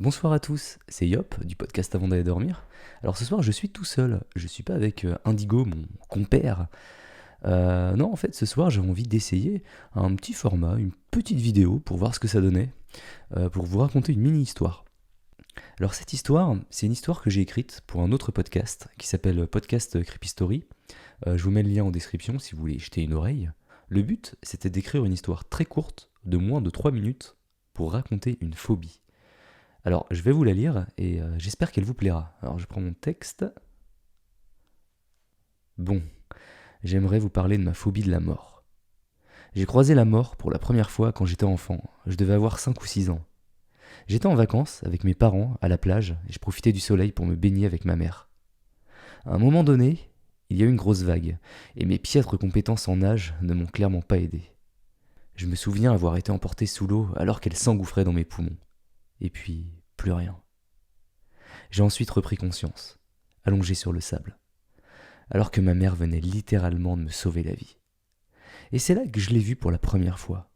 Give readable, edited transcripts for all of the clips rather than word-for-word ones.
Bonsoir à tous, c'est Yop du podcast Avant d'aller dormir. Alors ce soir je suis tout seul, je suis pas avec Indigo, mon compère. Non, en fait ce soir j'ai envie d'essayer un petit format, une petite vidéo pour voir ce que ça donnait, pour vous raconter une mini-histoire. Alors cette histoire, c'est une histoire que j'ai écrite pour un autre podcast qui s'appelle Podcast Creepy Story. Je vous mets le lien en description si vous voulez y jeter une oreille. Le but c'était d'écrire une histoire très courte, de moins de 3 minutes, pour raconter une phobie. Alors, je vais vous la lire et j'espère qu'elle vous plaira. Alors, je prends mon texte. Bon, j'aimerais vous parler de ma phobie de la mort. J'ai croisé la mort pour la première fois quand j'étais enfant. Je devais avoir 5 ou 6 ans. J'étais en vacances avec mes parents à la plage et je profitais du soleil pour me baigner avec ma mère. À un moment donné, il y a eu une grosse vague et mes piètres compétences en nage ne m'ont clairement pas aidé. Je me souviens avoir été emporté sous l'eau alors qu'elle s'engouffrait dans mes poumons. Et puis, plus rien. J'ai ensuite repris conscience, allongé sur le sable, alors que ma mère venait littéralement de me sauver la vie. Et c'est là que je l'ai vue pour la première fois.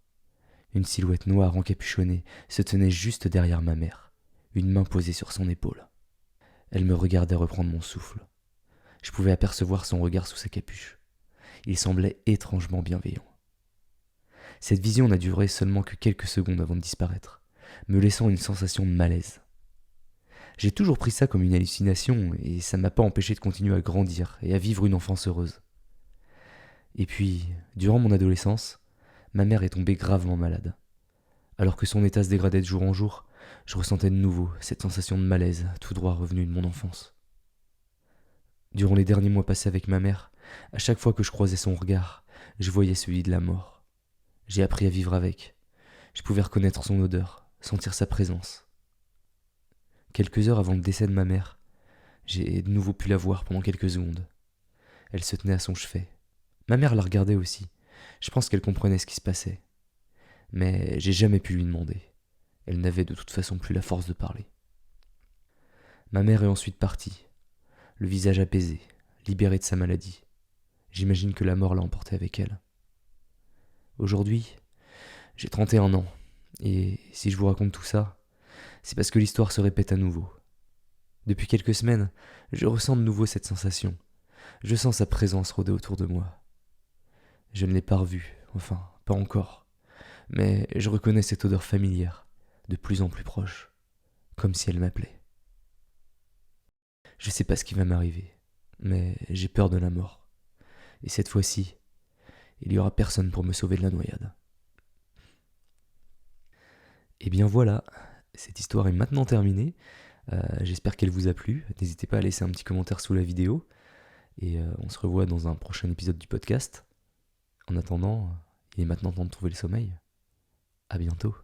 Une silhouette noire encapuchonnée se tenait juste derrière ma mère, une main posée sur son épaule. Elle me regardait reprendre mon souffle. Je pouvais apercevoir son regard sous sa capuche. Il semblait étrangement bienveillant. Cette vision n'a duré seulement que quelques secondes avant de disparaître, me laissant une sensation de malaise. J'ai toujours pris ça comme une hallucination et ça m'a pas empêché de continuer à grandir et à vivre une enfance heureuse. Et puis, durant mon adolescence, ma mère est tombée gravement malade. Alors que son état se dégradait de jour en jour, je ressentais de nouveau cette sensation de malaise tout droit revenue de mon enfance. Durant les derniers mois passés avec ma mère, à chaque fois que je croisais son regard, je voyais celui de la mort. J'ai appris à vivre avec. Je pouvais reconnaître son odeur, sentir sa présence. Quelques heures avant le décès de ma mère, j'ai de nouveau pu la voir pendant quelques secondes. Elle se tenait à son chevet. Ma mère la regardait aussi. Je pense qu'elle comprenait ce qui se passait. Mais j'ai jamais pu lui demander. Elle n'avait de toute façon plus la force de parler. Ma mère est ensuite partie, le visage apaisé, libérée de sa maladie. J'imagine que la mort l'a emportée avec elle. Aujourd'hui, j'ai 31 ans, et si je vous raconte tout ça, c'est parce que l'histoire se répète à nouveau. Depuis quelques semaines, je ressens de nouveau cette sensation. Je sens sa présence rôder autour de moi. Je ne l'ai pas revue, enfin, pas encore. Mais je reconnais cette odeur familière, de plus en plus proche, comme si elle m'appelait. Je sais pas ce qui va m'arriver, mais j'ai peur de la mort. Et cette fois-ci, il y aura personne pour me sauver de la noyade. Et bien voilà, cette histoire est maintenant terminée. J'espère qu'elle vous a plu. N'hésitez pas à laisser un petit commentaire sous la vidéo. Et on se revoit dans un prochain épisode du podcast. En attendant, il est maintenant temps de trouver le sommeil. À bientôt.